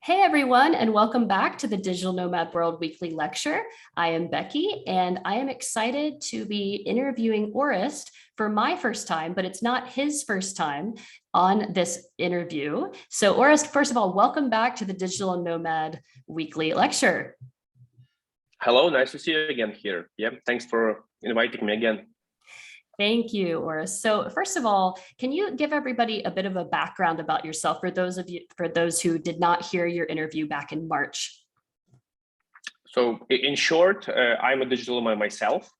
Hey everyone, and welcome back to the Digital Nomad World Weekly Lecture. I am Becky, and I am excited to be interviewing Orest for my first time, but it's not his first time on this interview. So Orest, first of all, welcome back to the Digital Nomad Weekly Lecture. Hello, nice to see you again here. Yeah, thanks for inviting me again. Thank you, Orest. So first of all, can you give everybody a bit of a background about yourself for those who did not hear your interview back in March? So in short, I'm a digital nomad myself.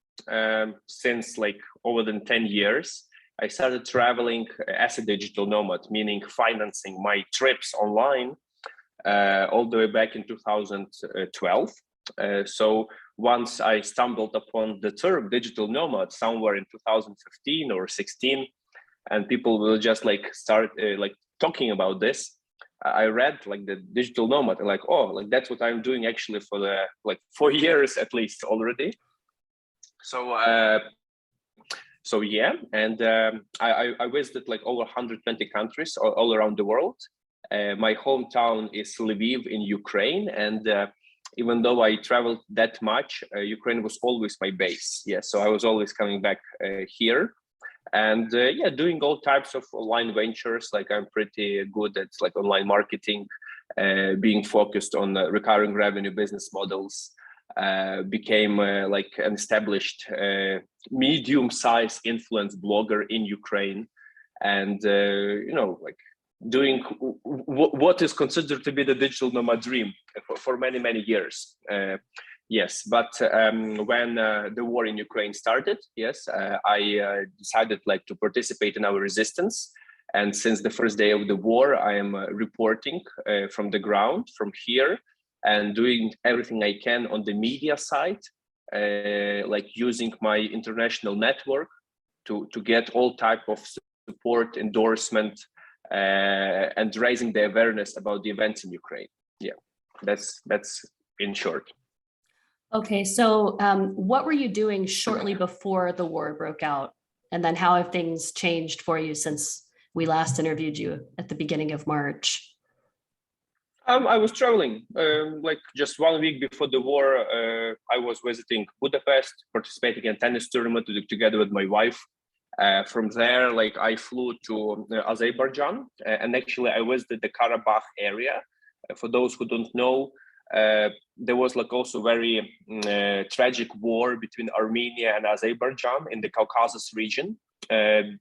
Since like over than 10 years, I started traveling as a digital nomad, meaning financing my trips online all the way back in 2012. So once I stumbled upon the term digital nomad somewhere in 2015 or 16, and people will just like start like talking about this. I read like the digital nomad and like, oh, like that's what I'm doing actually for the like 4 years at least already. So yeah, and I visited like over 120 countries all around the world. My hometown is Lviv in Ukraine, and even though I traveled that much, Ukraine was always my base. Yeah, so I was always coming back here, and yeah, doing all types of online ventures. Like I'm pretty good at like online marketing, being focused on recurring revenue business models. Became like an established medium-sized influence blogger in Ukraine, and like doing what is considered to be the digital nomad dream for many years. Yes, but when the war in Ukraine started, yes, I decided like to participate in our resistance. And since the first day of the war, I am reporting from the ground, from here, and doing everything I can on the media side, like using my international network to get all type of support, endorsement, and raising the awareness about the events in Ukraine. Yeah, that's in short. Okay, so what were you doing shortly before the war broke out? And then how have things changed for you since we last interviewed you at the beginning of March? I was traveling, like just 1 week before the war. I was visiting Budapest, participating in a tennis tournament together with my wife. From there, like I flew to Azerbaijan, and actually I visited the Karabakh area. For those who don't know, there was like also very tragic war between Armenia and Azerbaijan in the Caucasus region, and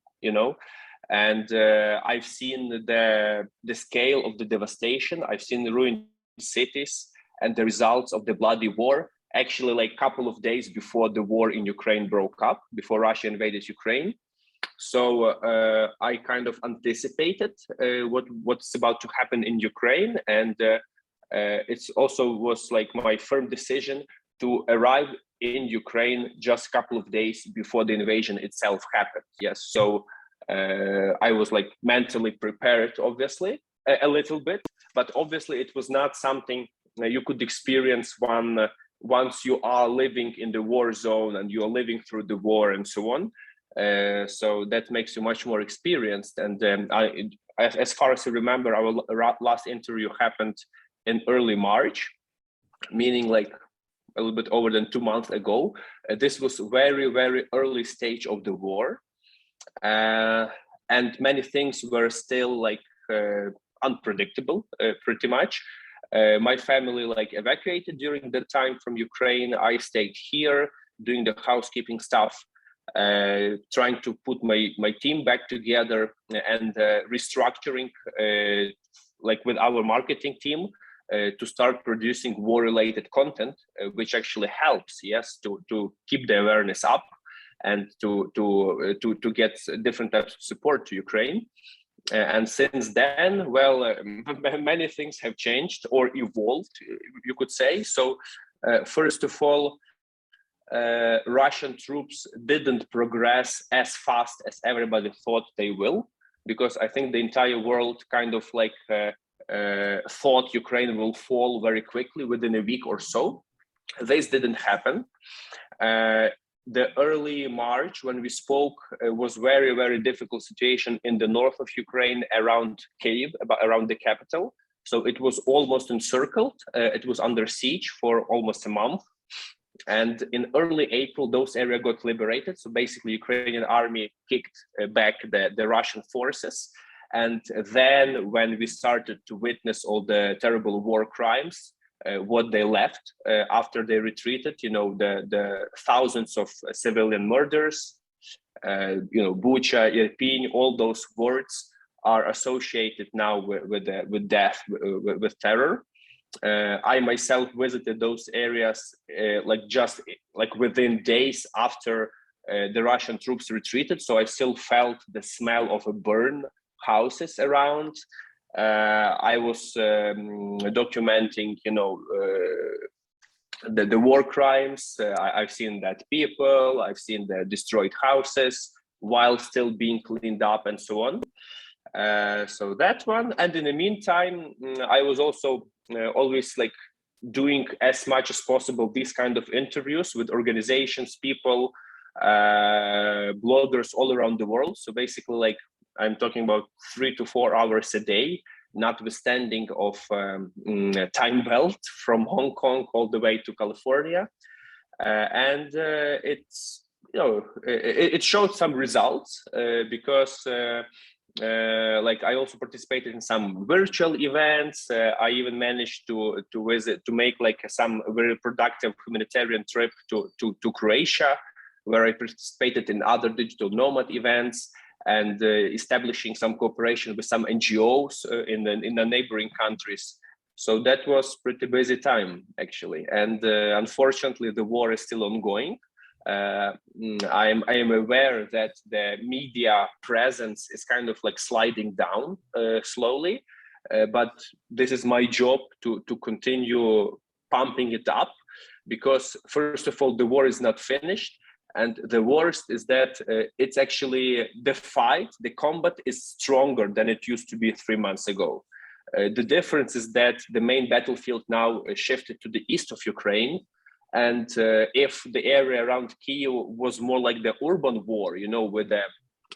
I've seen the scale of the devastation. I've seen the ruined cities and the results of the bloody war. Actually, like a couple of days before the war in Ukraine broke up, before Russia invaded Ukraine. So I kind of anticipated what's about to happen in Ukraine, and it's also was like my firm decision to arrive in Ukraine just a couple of days before the invasion itself happened. Yes, so I was like mentally prepared, obviously, a little bit, but obviously it was not something you could experience once you are living in the war zone and you are living through the war and so on. So that makes you much more experienced. And as far as I remember, our last interview happened in early March, meaning like a little bit over than 2 months ago. This was very early stage of the war, and many things were still like unpredictable, pretty much. My family like evacuated during the time from Ukraine. I stayed here doing the housekeeping stuff, trying to put my team back together and restructuring like with our marketing team to start producing war-related content, which actually helps, yes, to keep the awareness up and to get different types of support to Ukraine. And since then, well, many things have changed or evolved, you could say. So first of all, Russian troops didn't progress as fast as everybody thought they will, because I think the entire world kind of like thought Ukraine will fall very quickly within a week or so. This didn't happen. The early March when we spoke was very difficult situation in the north of Ukraine around Kyiv, around the capital. So it was almost encircled. It was under siege for almost a month. And in early April, those areas got liberated. So basically, Ukrainian army kicked back the Russian forces. And then when we started to witness all the terrible war crimes, what they left after they retreated, the thousands of civilian murders, Bucha, Irpin, all those words are associated now with death, with terror. I myself visited those areas just within days after the Russian troops retreated. So I still felt the smell of a burned houses around. I was documenting, the war crimes. I've seen dead people. I've seen the destroyed houses while still being cleaned up and so on. So that one. And in the meantime, I was also always doing as much as possible these kind of interviews with organizations, people, bloggers all around the world. So basically, I'm talking about 3 to 4 hours a day, notwithstanding of time belt from Hong Kong all the way to California. And it's, it showed some results because I also participated in some virtual events. I even managed to make some very productive humanitarian trip to Croatia, where I participated in other digital nomad events and establishing some cooperation with some NGOs in the neighboring countries. So that was pretty busy time, actually. And unfortunately, the war is still ongoing. I am aware that the media presence is kind of sliding down slowly, but this is my job to continue pumping it up, because first of all, the war is not finished. And the worst is that it's actually the combat is stronger than it used to be 3 months ago. The difference is that the main battlefield now shifted to the east of Ukraine. And if the area around Kyiv was more like the urban war,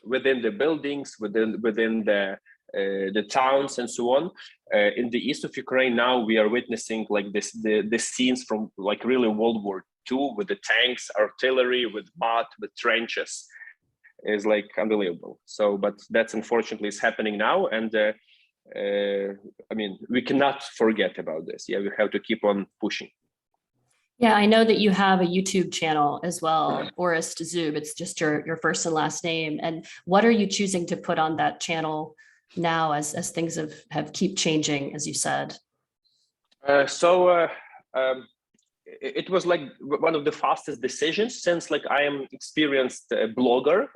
within the buildings, within the towns and so on, in the east of Ukraine now we are witnessing the scenes from really World War II, with the tanks, artillery, with mud, with trenches, is unbelievable. So, but that's unfortunately is happening now, and we cannot forget about this. Yeah, we have to keep on pushing. Yeah, I know that you have a YouTube channel as well, Orest Zub. It's just your first and last name. And what are you choosing to put on that channel now as things have keep changing, as you said? It was one of the fastest decisions, since I am experienced blogger.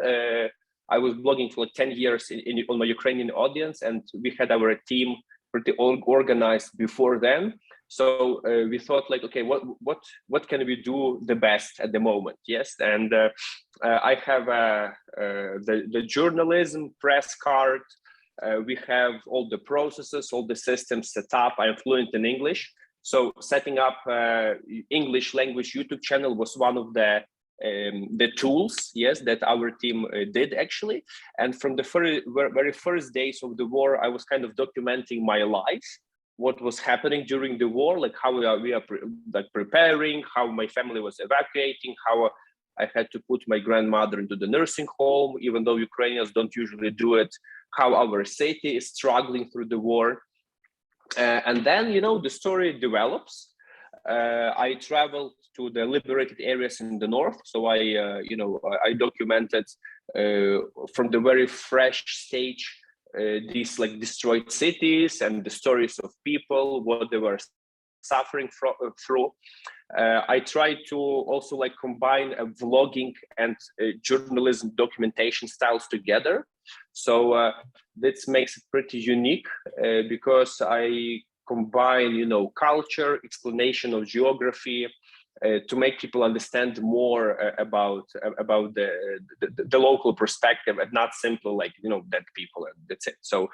I was blogging for 10 years on my Ukrainian audience, and we had our team pretty organized before then. So we thought okay, what can we do the best at the moment? Yes, and I have the journalism press card. We have all the processes, all the systems set up. I am fluent in English. So setting up English language YouTube channel was one of the tools, yes, that our team did actually. And from the very first days of the war, I was kind of documenting my life, what was happening during the war, how we are preparing, how my family was evacuating, how I had to put my grandmother into the nursing home, even though Ukrainians don't usually do it, how our city is struggling through the war. And then, the story develops. I traveled to the liberated areas in the north. So I documented from the very fresh stage these destroyed cities and the stories of people, what they were suffering through. I tried to also combine vlogging and journalism documentation styles together. So this makes it pretty unique because I combine, culture, explanation of geography, to make people understand more about the local perspective, and not simply dead people and that's it. So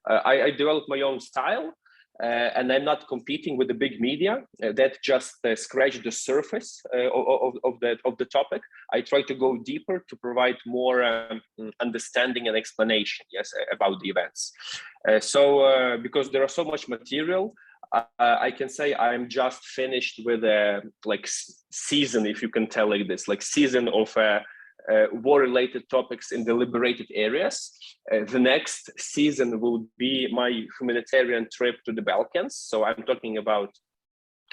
I developed my own style. and I'm not competing with the big media that just scratch the surface of the topic. I try to go deeper to provide more understanding and explanation, yes, about the events. Because there are so much material, I can say I'm just finished with a season, if you can tell like this, like season of war-related topics in the liberated areas. The next season will be my humanitarian trip to the Balkans. So I'm talking about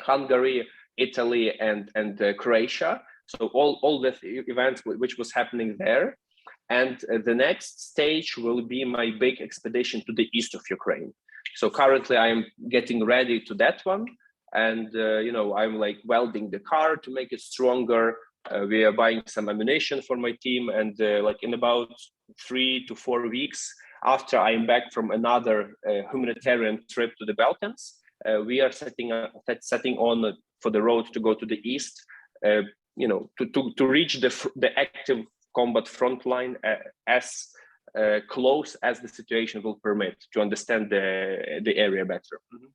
Hungary, Italy, and Croatia. So all the events which was happening there. And the next stage will be my big expedition to the east of Ukraine. So currently I'm getting ready to that one. And, I'm like welding the car to make it stronger. We are buying some ammunition for my team, and in about 3 to 4 weeks after I'm back from another humanitarian trip to the Balkans, we are setting on for the road to go to the east, to reach the active combat front line as close as the situation will permit, to understand the area better. Mm-hmm.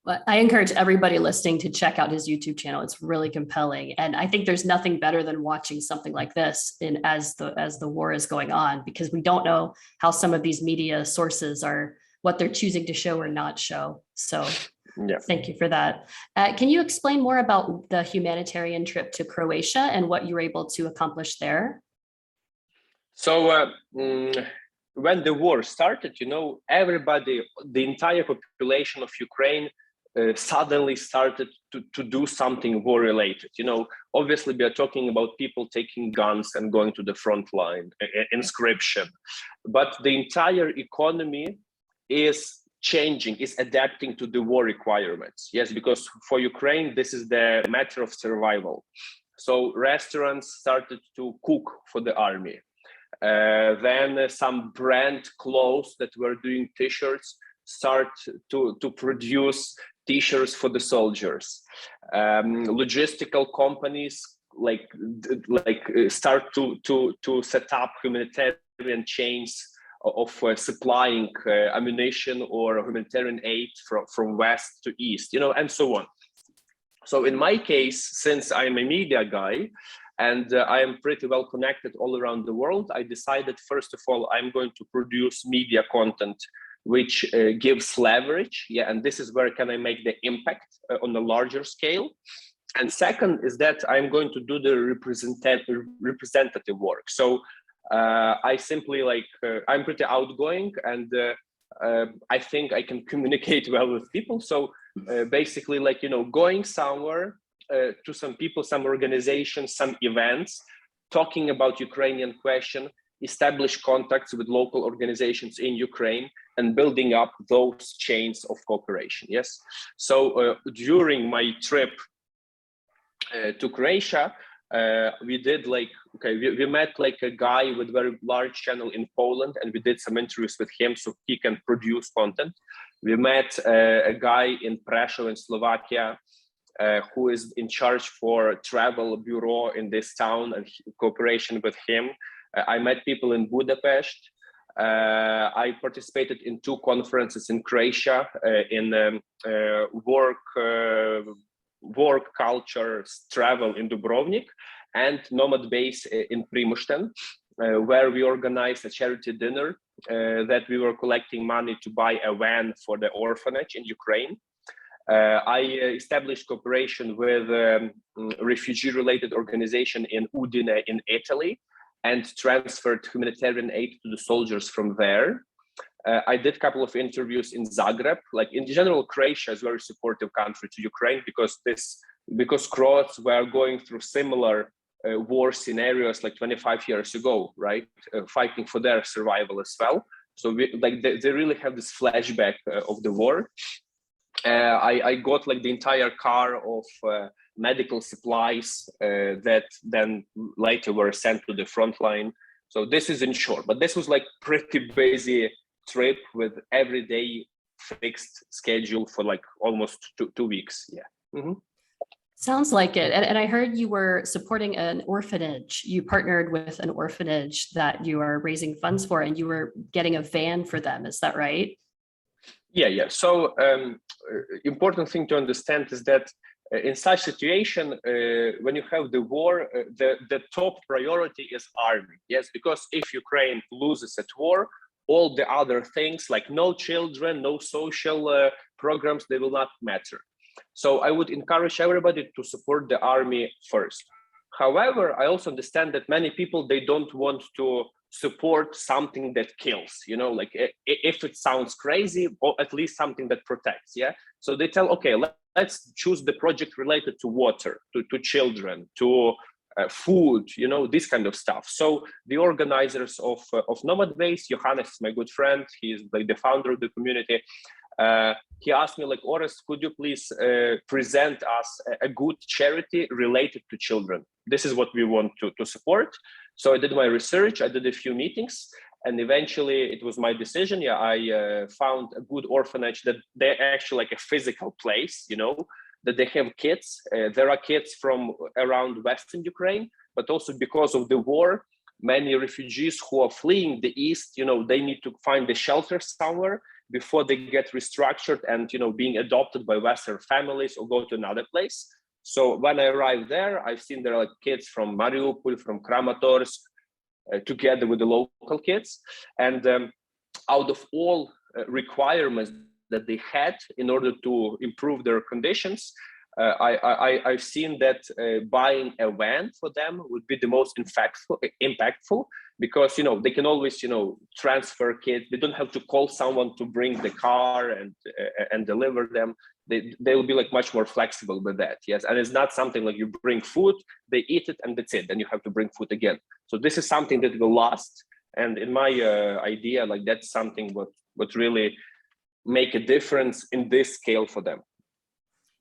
But I encourage everybody listening to check out his YouTube channel. It's really compelling. And I think there's nothing better than watching something like this as the war is going on, because we don't know how some of these media sources are, what they're choosing to show or not show. So yeah. Thank you for that. Can you explain more about the humanitarian trip to Croatia and what you were able to accomplish there? So when the war started, everybody, the entire population of Ukraine suddenly started to do something war related. Obviously we are talking about people taking guns and going to the front line, inscription, but the entire economy is changing, is adapting to the war requirements. Yes, because for Ukraine, this is the matter of survival. So restaurants started to cook for the army. Then some brand clothes that were doing t-shirts start to produce t-shirts for the soldiers. Logistical companies start to set up humanitarian chains of supplying ammunition or humanitarian aid from west to east, and so on. So in my case, since I'm a media guy and I am pretty well connected all around the world, I decided, first of all, I'm going to produce media content which gives leverage. Yeah, and this is where can I make the impact on a larger scale. And second is that I'm going to do the representative work. So I simply I'm pretty outgoing, and I think I can communicate well with people. So basically, going somewhere to some people, some organizations, some events, talking about Ukrainian question, establish contacts with local organizations in Ukraine, and building up those chains of cooperation. Yes. So during my trip to Croatia, we did we met a guy with very large channel in Poland, and we did some interviews with him so he can produce content. We met a guy in Prešov in Slovakia who is in charge for travel bureau in this town, and cooperation with him. I met people in Budapest. I participated in 2 conferences in Croatia in work culture travel in Dubrovnik, and Nomad base in Primošten, where we organized a charity dinner that we were collecting money to buy a van for the orphanage in Ukraine. I established cooperation with a refugee-related organization in Udine in Italy, and transferred humanitarian aid to the soldiers from there. I did a couple of interviews in Zagreb. In general, Croatia is a very supportive country to Ukraine because Croats were going through similar war scenarios 25 years ago, right? Fighting for their survival as well. So they really have this flashback of the war. I got the entire car of medical supplies that then later were sent to the front line. So this is in short, but this was pretty busy trip with everyday fixed schedule for almost two weeks. Yeah. Mm-hmm. Sounds like it. And I heard you were supporting an orphanage. You partnered with an orphanage that you are raising funds for, and you were getting a van for them. Is that right? Yeah. So important thing to understand is that in such situation, when you have the war, the top priority is army. Yes, because if Ukraine loses at war, all the other things like no children, no social programs, they will not matter. So I would encourage everybody to support the army first. However, I also understand that many people, they don't want to support something that kills, like if it sounds crazy, or at least something that protects. Yeah. So they tell, okay, let's choose the project related to water, to children, to food, this kind of stuff. So the organizers of Nomad Base, Johannes is my good friend. He's like the founder of the community. He asked me, like, Orest, could you please present us a good charity related to children? This is what we want to support. So I did my research, I did a few meetings, and eventually it was my decision. Yeah, I found a good orphanage that they're actually like a physical place, that they have kids. There are kids from around Western Ukraine, but also because of the war, many refugees who are fleeing the east, they need to find a shelter somewhere before they get restructured and being adopted by Western families or go to another place. So when I arrived there, I've seen there are like kids from Mariupol, from Kramatorsk, together with the local kids. And out of all requirements that they had in order to improve their conditions, I've seen that buying a van for them would be the most impactful, because they can always transfer kids. They don't have to call someone to bring the car and deliver them. They will be like much more flexible with that. Yes, and it's not something like you bring food, they eat it, and that's it. Then you have to bring food again. So this is something that will last. And in my idea, like that's something what really make a difference in this scale for them.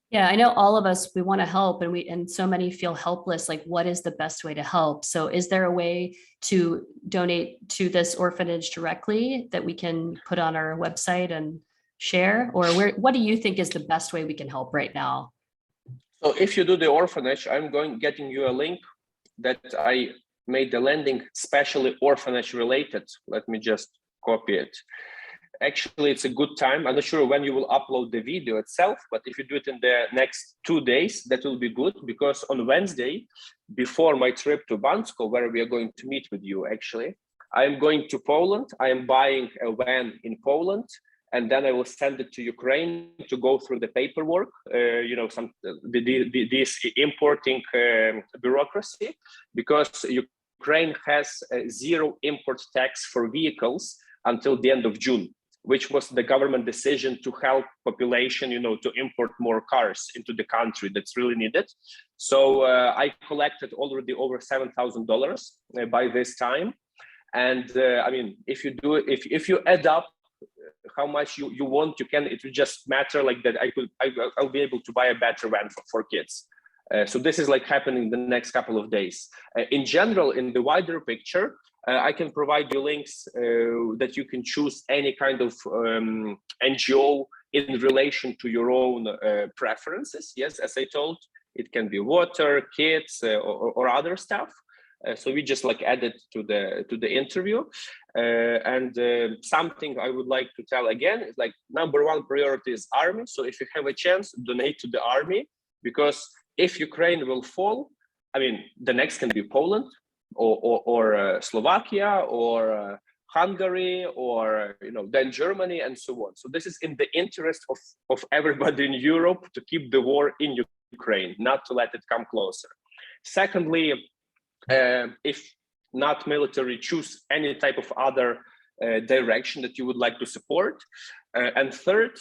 Yeah, I know all of us, we want to help, and so many feel helpless. Like, what is the best way to help? So is there a way to donate to this orphanage directly that we can put on our website and share? Or what do you think is the best way we can help right now? So if you do the orphanage, I'm getting you a link that I made the landing specially orphanage related. Let me just copy it. Actually, it's a good time. I'm not sure when you will upload the video itself, but if you do it in the next 2 days, that will be good, because on Wednesday, before my trip to Bansko, where we are going to meet with you, actually, I'm going to Poland. I am buying a van in Poland, and then I will send it to Ukraine to go through the paperwork, this importing bureaucracy, because Ukraine has zero import tax for vehicles until the end of June, which was the government decision to help population, to import more cars into the country that's really needed. So I collected already over $7,000 by this time. And I mean, if you add up how much you want, it will just matter like that. I'll be able to buy a better van for kids. So this is like happening the next couple of days. In general, in the wider picture, I can provide you links that you can choose any kind of NGO in relation to your own preferences. Yes, as I told, it can be water, kids, or other stuff. So we just like added to the interview. And something I would like to tell again is like number one priority is army. So if you have a chance, donate to the army, because if Ukraine will fall, I mean, the next can be Poland or Slovakia or Hungary or then Germany and so on. So this is in the interest of everybody in Europe to keep the war in Ukraine, not to let it come closer. Secondly, if not military, choose any type of other direction that you would like to support. And third,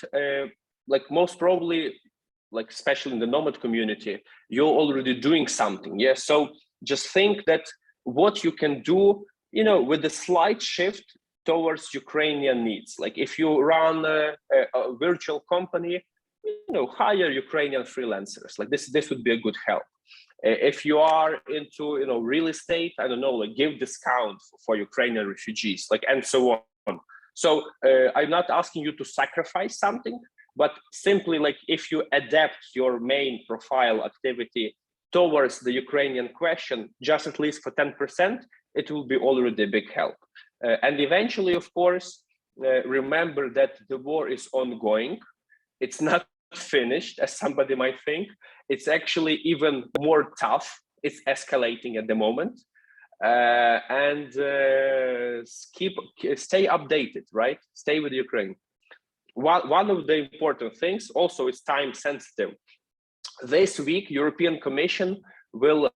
like most probably, like especially in the Nomad community, you're already doing something. Yeah. So just think that what you can do, with a slight shift towards Ukrainian needs. Like if you run a virtual company, hire Ukrainian freelancers. Like this would be a good help. If you are into real estate, I don't know, like give discount for Ukrainian refugees, like and so on. So I'm not asking you to sacrifice something, but simply like if you adapt your main profile activity towards the Ukrainian question, just at least for 10%, it will be already a big help. And eventually, of course, remember that the war is ongoing. It's not finished, as somebody might think. It's actually even more tough. It's escalating at the moment. And stay updated, right? Stay with Ukraine. One of the important things also is time sensitive. This week, European Commission will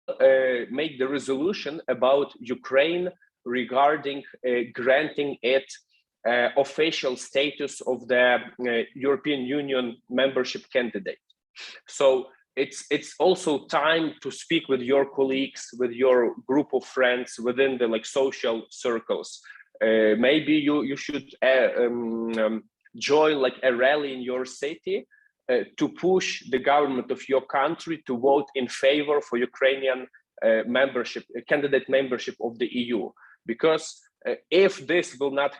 make the resolution about Ukraine regarding granting it official status of the European Union membership candidate. So it's also time to speak with your colleagues, with your group of friends within the social circles. Maybe you should join a rally in your city to push the government of your country to vote in favor for Ukrainian candidate membership of the EU. Because if this will not,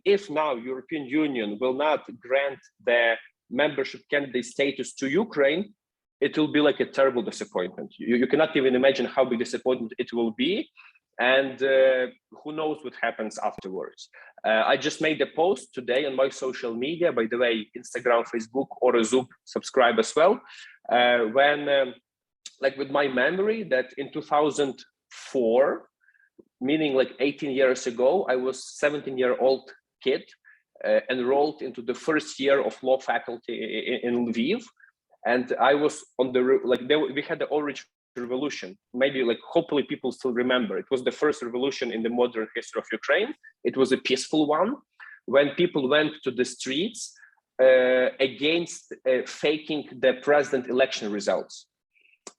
if now European Union will not grant the membership candidate status to Ukraine, it will be a terrible disappointment. You cannot even imagine how big disappointment it will be. And who knows what happens afterwards. I just made a post today on my social media, by the way, Instagram, Facebook, Orest Zub, subscribe as well, when with my memory that in 2004, meaning 18 years ago, I was 17-year-old kid enrolled into the first year of law faculty in Lviv. And I was on the, we had the Orange Revolution. Maybe hopefully people still remember. It was the first revolution in the modern history of Ukraine. It was a peaceful one when people went to the streets against faking the president election results.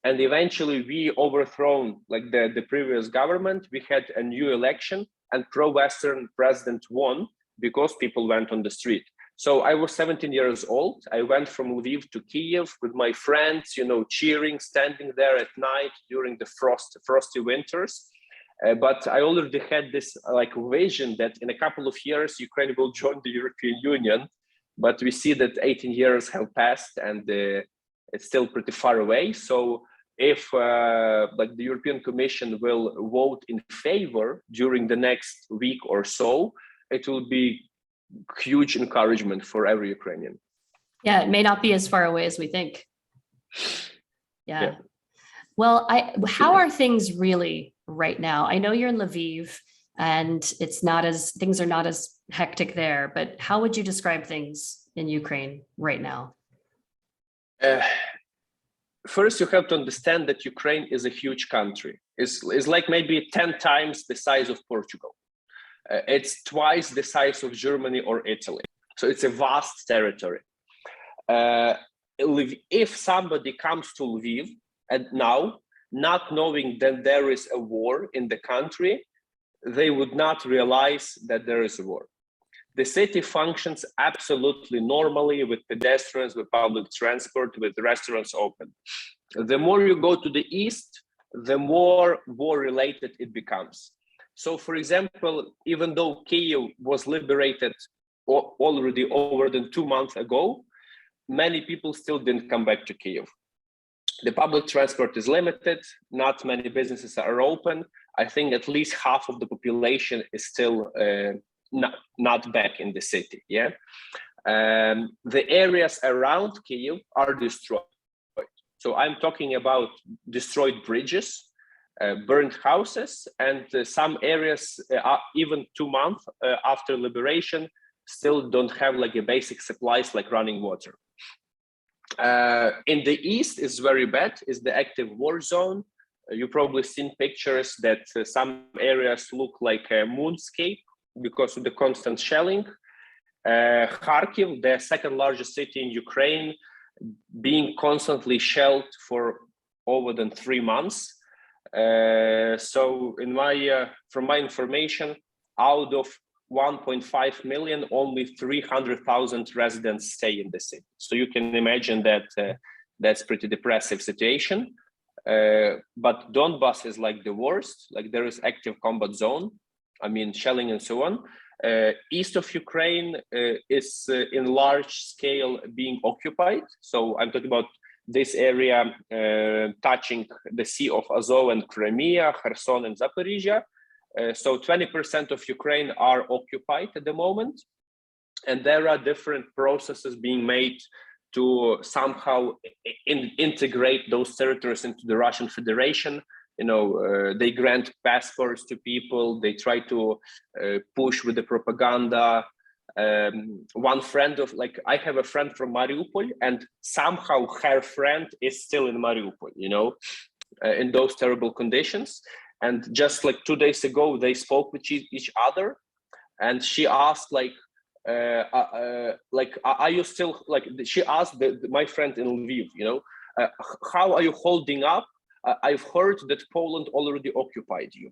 And eventually we overthrown the previous government. We had a new election and pro-Western president won because people went on the street. So I was 17 years old. I went from Lviv to Kyiv with my friends, cheering, standing there at night during the frosty winters. But I already had this vision that in a couple of years, Ukraine will join the European Union. But we see that 18 years have passed and it's still pretty far away. So if the European Commission will vote in favor during the next week or so, it will be huge encouragement for every Ukrainian. Yeah, it may not be as far away as we think. Yeah. Well, how are things really right now? I know you're in Lviv and things are not as hectic there, but how would you describe things in Ukraine right now? First, you have to understand that Ukraine is a huge country. It's maybe 10 times the size of Portugal. It's twice the size of Germany or Italy. So it's a vast territory. If somebody comes to Lviv and now, not knowing that there is a war in the country, they would not realize that there is a war. The city functions absolutely normally with pedestrians, with public transport, with restaurants open. The more you go to the east, the more war-related it becomes. So, for example, even though Kyiv was liberated already over than 2 months ago, many people still didn't come back to Kyiv. The public transport is limited, not many businesses are open. I think at least half of the population is still not back in the city. The areas around Kyiv are destroyed. So I'm talking about destroyed bridges, burned houses, and some areas, even 2 months after liberation, still don't have a basic supplies like running water. In the east is very bad, is the active war zone. You've probably seen pictures that some areas look like a moonscape because of the constant shelling. Kharkiv, the second largest city in Ukraine, being constantly shelled for over than 3 months. So from my information, out of 1.5 million, only 300,000 residents stay in the city. So you can imagine that that's pretty depressive situation. But Donbass is the worst, there is active combat zone, shelling and so on. East of Ukraine is in large scale being occupied. So I'm talking about this area touching the Sea of Azov and Crimea, Kherson and Zaporizhia. So 20% of Ukraine are occupied at the moment. and there are different processes being made to somehow integrate those territories into the Russian Federation. They grant passports to people, they try to push with the propaganda. One friend I have a friend from Mariupol, and somehow her friend is still in Mariupol, in those terrible conditions. And just like 2 days ago, they spoke with each other, and she asked are you still she asked my friend in Lviv, how are you holding up? I've heard that Poland already occupied you.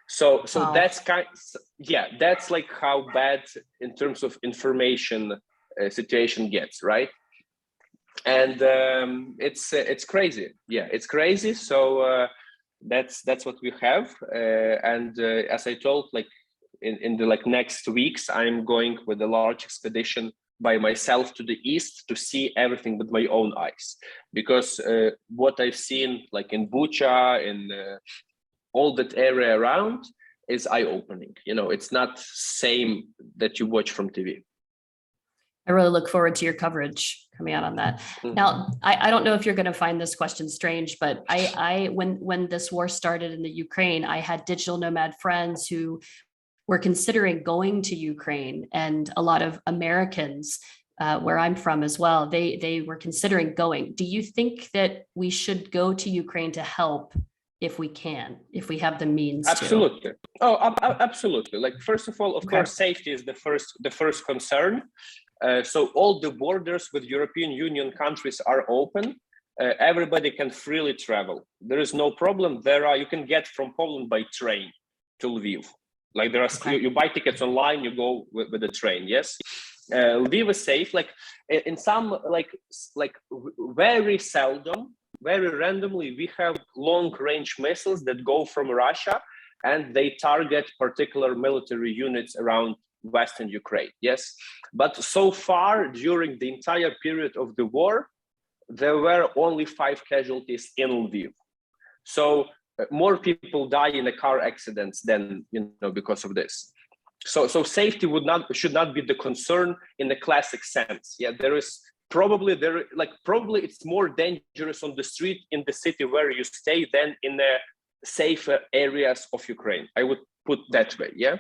So Wow. that's like how bad in terms of information situation gets, right? And it's crazy. Yeah, it's crazy. So that's what we have. And as I told, in the next weeks, I'm going with a large expedition by myself to the east to see everything with my own eyes, because what I've seen in Bucha, in all that area around, is eye-opening. It's not same that you watch from TV. I really look forward to your coverage coming out on that. Mm-hmm. Now, I don't know if you're going to find this question strange, but when this war started in the Ukraine, I had digital nomad friends who were considering going to Ukraine, and a lot of Americans where I'm from as well, they were considering going. Do you think that we should go to Ukraine to help if we can, if we have the means? Absolutely. Absolutely. First of all, of course, safety is the first concern. So all the borders with European Union countries are open. Everybody can freely travel. There is no problem. You can get from Poland by train to Lviv. You buy tickets online, you go with the train. Yes, Lviv is safe. In some very seldom, very randomly, we have long-range missiles that go from Russia, and they target particular military units around Western Ukraine. Yes, but so far during the entire period of the war, there were only 5 casualties in Lviv. So more people die in a car accidents than because of this. So safety should not be the concern in the classic sense. Yeah, probably it's more dangerous on the street in the city where you stay than in the safer areas of Ukraine. I would put that way. Yeah.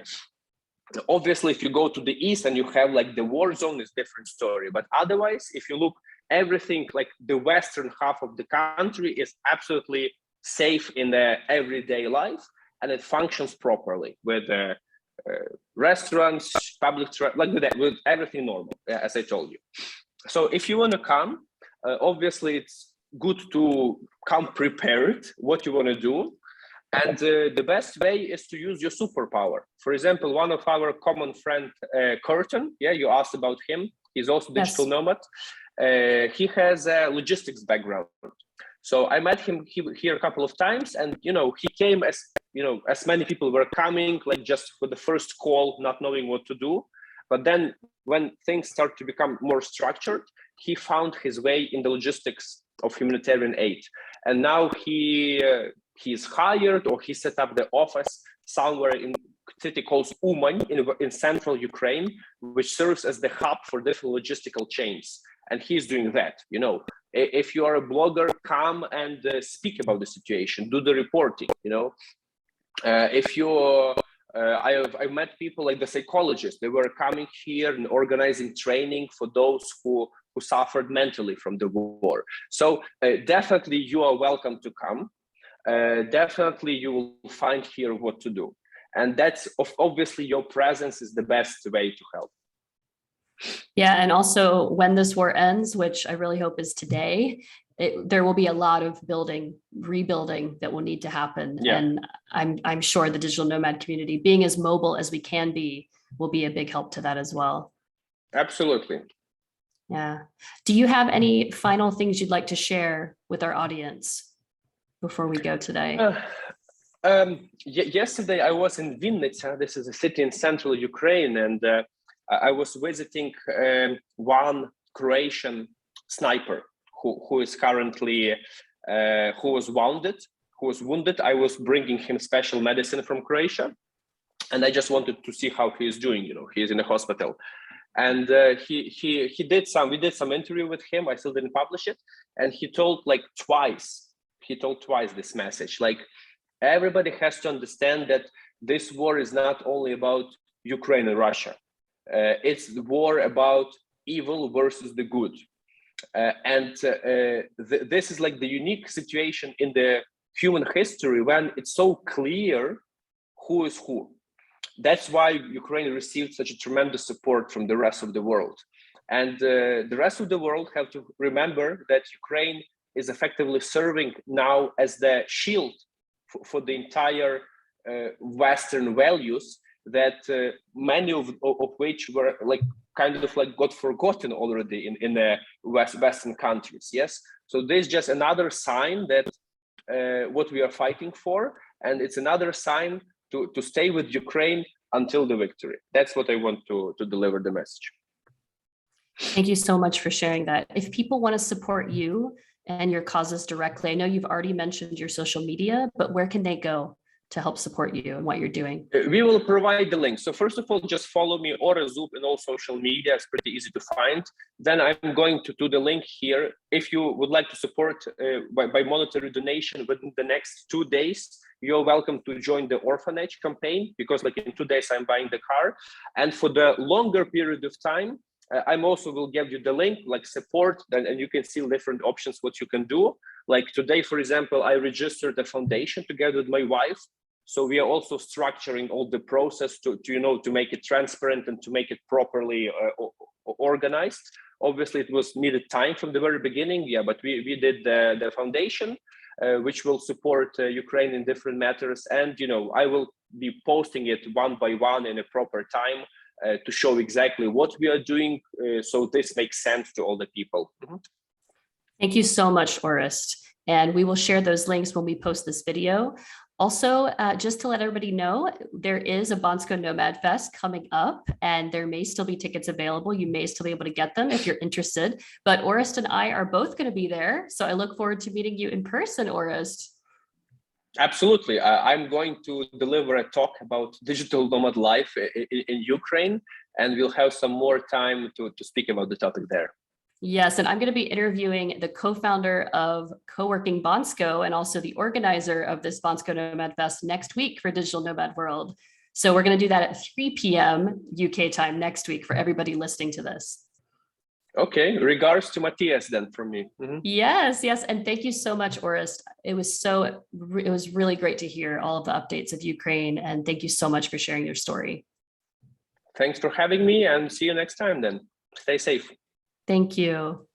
Obviously, if you go to the east and you have the war zone, is different story. But otherwise, if you look, everything the western half of the country is absolutely safe in the everyday life, and it functions properly with restaurants, public with everything normal, as I told you. So if you want to come, obviously it's good to come prepared what you want to do. And the best way is to use your superpower. For example, one of our common friend, Curtin, you asked about him. He's also digital nomad. He has a logistics background. So I met him here a couple of times, and he came as many people were coming, just for the first call, not knowing what to do. But then when things start to become more structured, he found his way in the logistics of humanitarian aid. And now he's hired, or he set up the office somewhere in a city called Uman in central Ukraine, which serves as the hub for different logistical chains. And he's doing that. If you are a blogger, come and speak about the situation, do the reporting. I met people like the psychologists. They were coming here and organizing training for those who suffered mentally from the war. So definitely you are welcome to come. Definitely you will find here what to do. And that's obviously your presence is the best way to help. Yeah, and also when this war ends, which I really hope is today, there will be a lot of rebuilding that will need to happen. Yeah. And I'm sure the digital nomad community, being as mobile as we can be, will be a big help to that as well. Absolutely. Yeah. Do you have any final things you'd like to share with our audience before we go today? Yesterday I was in Vinnytsia. This is a city in central Ukraine, and I was visiting one Croatian sniper who is currently who was wounded. I was bringing him special medicine from Croatia, and I just wanted to see how he is doing. You know, he is in a hospital, and we did some interview with him. I still didn't publish it, and he told twice this message, like, everybody has to understand that this war is not only about Ukraine and Russia. It's the war about evil versus the good. This is like the unique situation in the human history when it's so clear who is who. That's why Ukraine received such a tremendous support from the rest of the world. And the rest of the world have to remember that Ukraine is effectively serving now as the shield for the entire Western values that many of which were got forgotten already in the Western countries. Yes, so this is just another sign that what we are fighting for, and it's another sign to stay with Ukraine until the victory. That's what I want to deliver the message. Thank you so much for sharing that. If people want to support you and your causes directly, I know you've already mentioned your social media, but where can they go to help support you and what you're doing? We will provide the link. So first of all, just follow me, Orest Zub, in all social media. It's pretty easy to find. Then I'm going to do the link here. If you would like to support by monetary donation within the next 2 days, you're welcome to join the orphanage campaign, because in 2 days I'm buying the car. And for the longer period of time, I'm also will give you the link, support, and you can see different options what you can do. Like today, for example, I registered a foundation together with my wife. So we are also structuring all the process to make it transparent and to make it properly organized. Obviously, it was needed time from the very beginning, but we did the foundation, which will support Ukraine in different matters. And, I will be posting it one by one in a proper time to show exactly what we are doing. So this makes sense to all the people. Mm-hmm. Thank you so much, Orest. And we will share those links when we post this video. Also, just to let everybody know, there is a Bansko Nomad Fest coming up, and there may still be tickets available. You may still be able to get them if you're interested, but Orest and I are both going to be there. So I look forward to meeting you in person, Orest. Absolutely. I'm going to deliver a talk about digital nomad life in Ukraine, and we'll have some more time to speak about the topic there. Yes, and I'm going to be interviewing the co-founder of Co-working Bansko and also the organizer of this Bansko Nomad Fest next week for Digital Nomad World. So we're going to do that at 3 p.m. UK time next week for everybody listening to this. Okay, regards to Matthias then from me. Mm-hmm. Yes, and thank you so much, Orest. It was really great to hear all of the updates of Ukraine, and thank you so much for sharing your story. Thanks for having me, and see you next time then. Stay safe. Thank you.